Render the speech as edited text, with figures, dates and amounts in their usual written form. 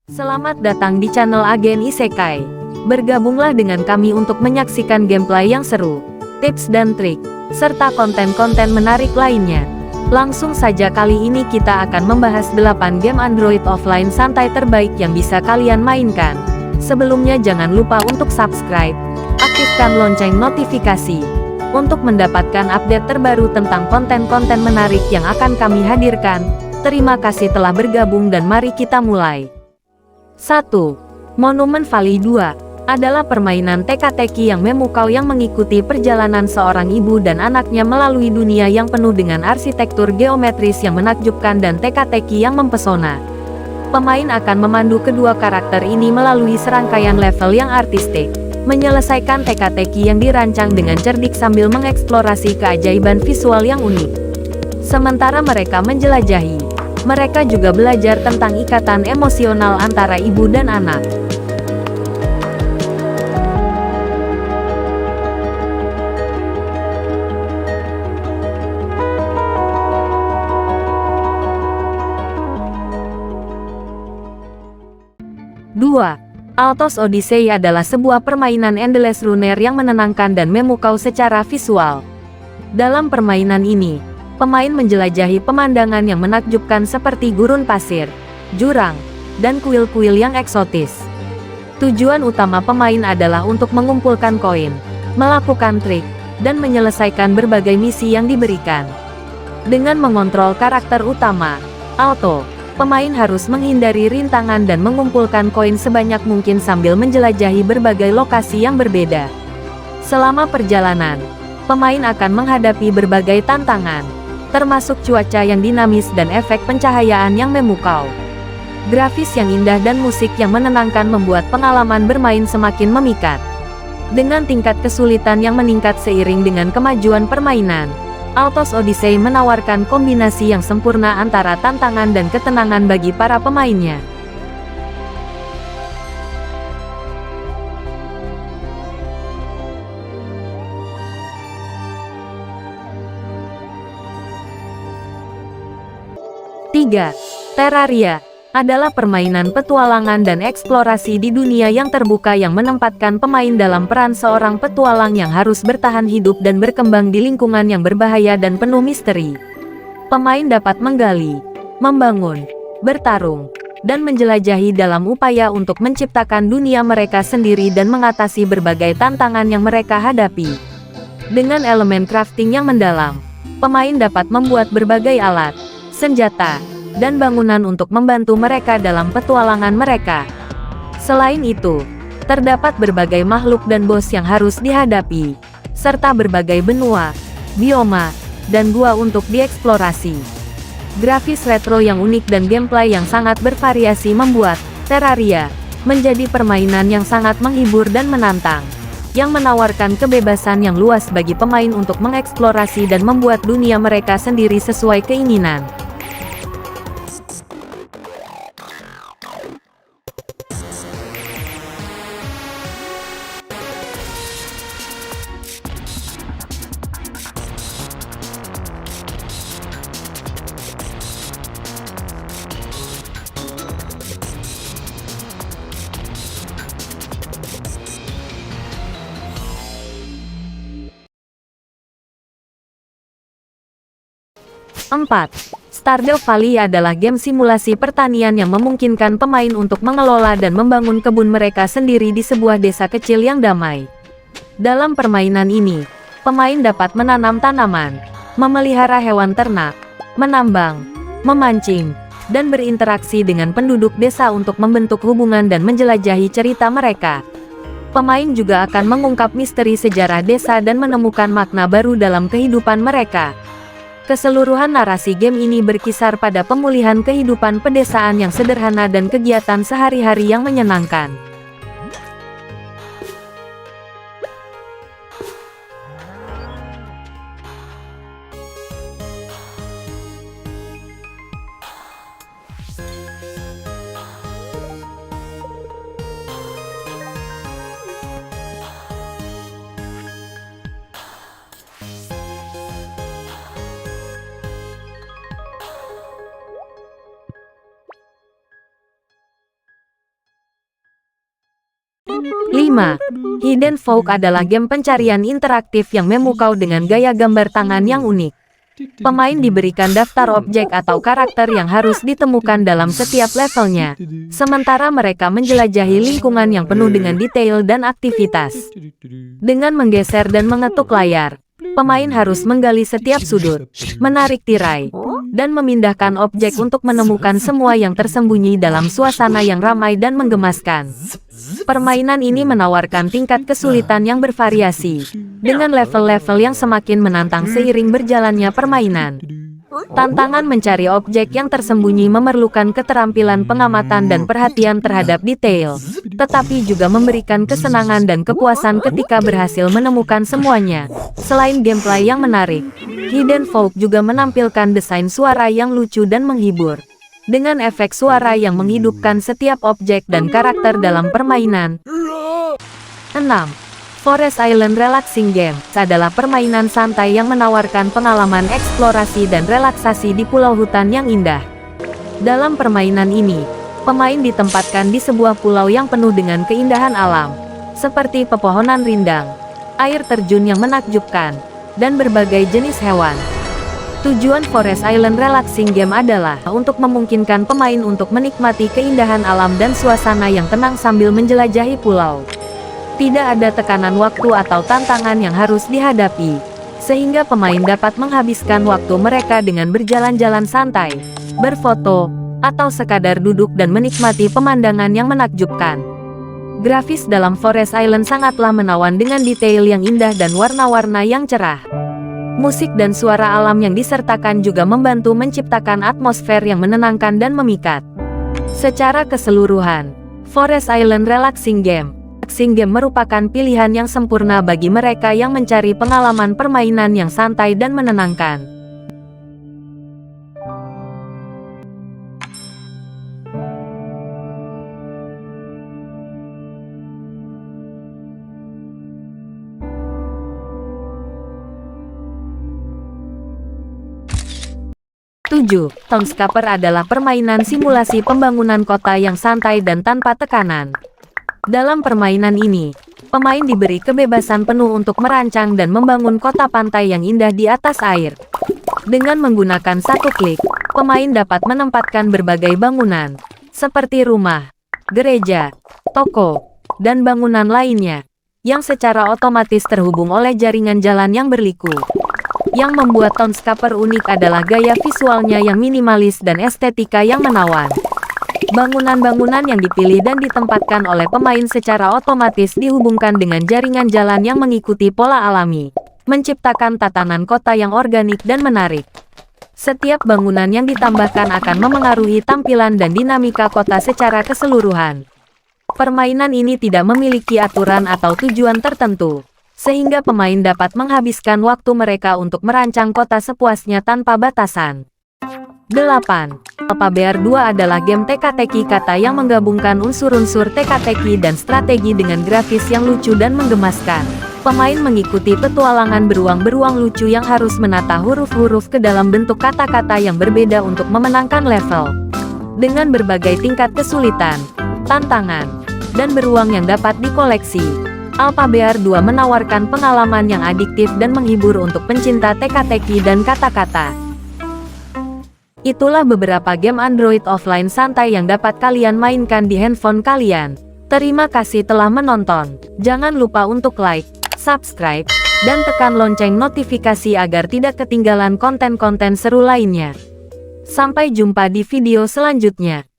Selamat datang di channel Agen Isekai. Bergabunglah dengan kami untuk menyaksikan gameplay yang seru, tips dan trik, serta konten-konten menarik lainnya. Langsung saja kali ini kita akan membahas 8 game Android offline santai terbaik yang bisa kalian mainkan. Sebelumnya jangan lupa untuk subscribe, aktifkan lonceng notifikasi, untuk mendapatkan update terbaru tentang konten-konten menarik yang akan kami hadirkan. Terima kasih telah bergabung dan mari kita mulai. 1. Monument Valley 2 adalah permainan teka-teki yang memukau yang mengikuti perjalanan seorang ibu dan anaknya melalui dunia yang penuh dengan arsitektur geometris yang menakjubkan dan teka-teki yang mempesona. Pemain akan memandu kedua karakter ini melalui serangkaian level yang artistik, menyelesaikan teka-teki yang dirancang dengan cerdik sambil mengeksplorasi keajaiban visual yang unik. Sementara mereka menjelajahi, mereka juga belajar tentang ikatan emosional antara ibu dan anak. Dua. Altos Odyssey adalah sebuah permainan endless runner yang menenangkan dan memukau secara visual. Dalam permainan ini, pemain menjelajahi pemandangan yang menakjubkan seperti gurun pasir, jurang, dan kuil-kuil yang eksotis. Tujuan utama pemain adalah untuk mengumpulkan koin, melakukan trik, dan menyelesaikan berbagai misi yang diberikan. Dengan mengontrol karakter utama, Alto, pemain harus menghindari rintangan dan mengumpulkan koin sebanyak mungkin sambil menjelajahi berbagai lokasi yang berbeda. Selama perjalanan, pemain akan menghadapi berbagai tantangan, termasuk cuaca yang dinamis dan efek pencahayaan yang memukau. Grafis yang indah dan musik yang menenangkan membuat pengalaman bermain semakin memikat. Dengan tingkat kesulitan yang meningkat seiring dengan kemajuan permainan, Altos Odyssey menawarkan kombinasi yang sempurna antara tantangan dan ketenangan bagi para pemainnya. Tiga. Terraria adalah permainan petualangan dan eksplorasi di dunia yang terbuka yang menempatkan pemain dalam peran seorang petualang yang harus bertahan hidup dan berkembang di lingkungan yang berbahaya dan penuh misteri. Pemain dapat menggali, membangun, bertarung, dan menjelajahi dalam upaya untuk menciptakan dunia mereka sendiri dan mengatasi berbagai tantangan yang mereka hadapi. Dengan elemen crafting yang mendalam, pemain dapat membuat berbagai alat, senjata, dan bangunan untuk membantu mereka dalam petualangan mereka. Selain itu, terdapat berbagai makhluk dan bos yang harus dihadapi, serta berbagai benua, bioma, dan gua untuk dieksplorasi. Grafis retro yang unik dan gameplay yang sangat bervariasi membuat Terraria menjadi permainan yang sangat menghibur dan menantang, yang menawarkan kebebasan yang luas bagi pemain untuk mengeksplorasi dan membuat dunia mereka sendiri sesuai keinginan. 4. Stardew Valley adalah game simulasi pertanian yang memungkinkan pemain untuk mengelola dan membangun kebun mereka sendiri di sebuah desa kecil yang damai. Dalam permainan ini, pemain dapat menanam tanaman, memelihara hewan ternak, menambang, memancing, dan berinteraksi dengan penduduk desa untuk membentuk hubungan dan menjelajahi cerita mereka. Pemain juga akan mengungkap misteri sejarah desa dan menemukan makna baru dalam kehidupan mereka. Keseluruhan narasi game ini berkisar pada pemulihan kehidupan pedesaan yang sederhana dan kegiatan sehari-hari yang menyenangkan. 5. Hidden Folk adalah game pencarian interaktif yang memukau dengan gaya gambar tangan yang unik. Pemain diberikan daftar objek atau karakter yang harus ditemukan dalam setiap levelnya, sementara mereka menjelajahi lingkungan yang penuh dengan detail dan aktivitas. Dengan menggeser dan mengetuk layar, pemain harus menggali setiap sudut, menarik tirai, dan memindahkan objek untuk menemukan semua yang tersembunyi dalam suasana yang ramai dan menggemaskan. Permainan ini menawarkan tingkat kesulitan yang bervariasi, dengan level-level yang semakin menantang seiring berjalannya permainan. Tantangan mencari objek yang tersembunyi memerlukan keterampilan pengamatan dan perhatian terhadap detail, tetapi juga memberikan kesenangan dan kepuasan ketika berhasil menemukan semuanya. Selain gameplay yang menarik, Hidden Folk juga menampilkan desain suara yang lucu dan menghibur, dengan efek suara yang menghidupkan setiap objek dan karakter dalam permainan. 6. Forest Island Relaxing Game adalah permainan santai yang menawarkan pengalaman eksplorasi dan relaksasi di pulau hutan yang indah. Dalam permainan ini, pemain ditempatkan di sebuah pulau yang penuh dengan keindahan alam, seperti pepohonan rindang, air terjun yang menakjubkan, dan berbagai jenis hewan. Tujuan Forest Island Relaxing Game adalah untuk memungkinkan pemain untuk menikmati keindahan alam dan suasana yang tenang sambil menjelajahi pulau. Tidak ada tekanan waktu atau tantangan yang harus dihadapi, sehingga pemain dapat menghabiskan waktu mereka dengan berjalan-jalan santai, berfoto, atau sekadar duduk dan menikmati pemandangan yang menakjubkan. Grafis dalam Forest Island sangatlah menawan dengan detail yang indah dan warna-warna yang cerah. Musik dan suara alam yang disertakan juga membantu menciptakan atmosfer yang menenangkan dan memikat. Secara keseluruhan, Forest Island Relaxing Game merupakan pilihan yang sempurna bagi mereka yang mencari pengalaman permainan yang santai dan menenangkan. Townscaper adalah permainan simulasi pembangunan kota yang santai dan tanpa tekanan. Dalam permainan ini, pemain diberi kebebasan penuh untuk merancang dan membangun kota pantai yang indah di atas air. Dengan menggunakan satu klik, pemain dapat menempatkan berbagai bangunan, seperti rumah, gereja, toko, dan bangunan lainnya, yang secara otomatis terhubung oleh jaringan jalan yang berliku. Yang membuat Townscaper unik adalah gaya visualnya yang minimalis dan estetika yang menawan. Bangunan-bangunan yang dipilih dan ditempatkan oleh pemain secara otomatis dihubungkan dengan jaringan jalan yang mengikuti pola alami, menciptakan tatanan kota yang organik dan menarik. Setiap bangunan yang ditambahkan akan memengaruhi tampilan dan dinamika kota secara keseluruhan. Permainan ini tidak memiliki aturan atau tujuan tertentu, sehingga pemain dapat menghabiskan waktu mereka untuk merancang kota sepuasnya tanpa batasan. 8. Alphabear 2 adalah game teka-teki kata yang menggabungkan unsur-unsur teka-teki dan strategi dengan grafis yang lucu dan menggemaskan. Pemain mengikuti petualangan beruang-beruang lucu yang harus menata huruf-huruf ke dalam bentuk kata-kata yang berbeda untuk memenangkan level. Dengan berbagai tingkat kesulitan, tantangan, dan beruang yang dapat dikoleksi, Alphabear 2 menawarkan pengalaman yang adiktif dan menghibur untuk pencinta teka-teki dan kata-kata. Itulah beberapa game Android offline santai yang dapat kalian mainkan di handphone kalian. Terima kasih telah menonton. Jangan lupa untuk like, subscribe, dan tekan lonceng notifikasi agar tidak ketinggalan konten-konten seru lainnya. Sampai jumpa di video selanjutnya.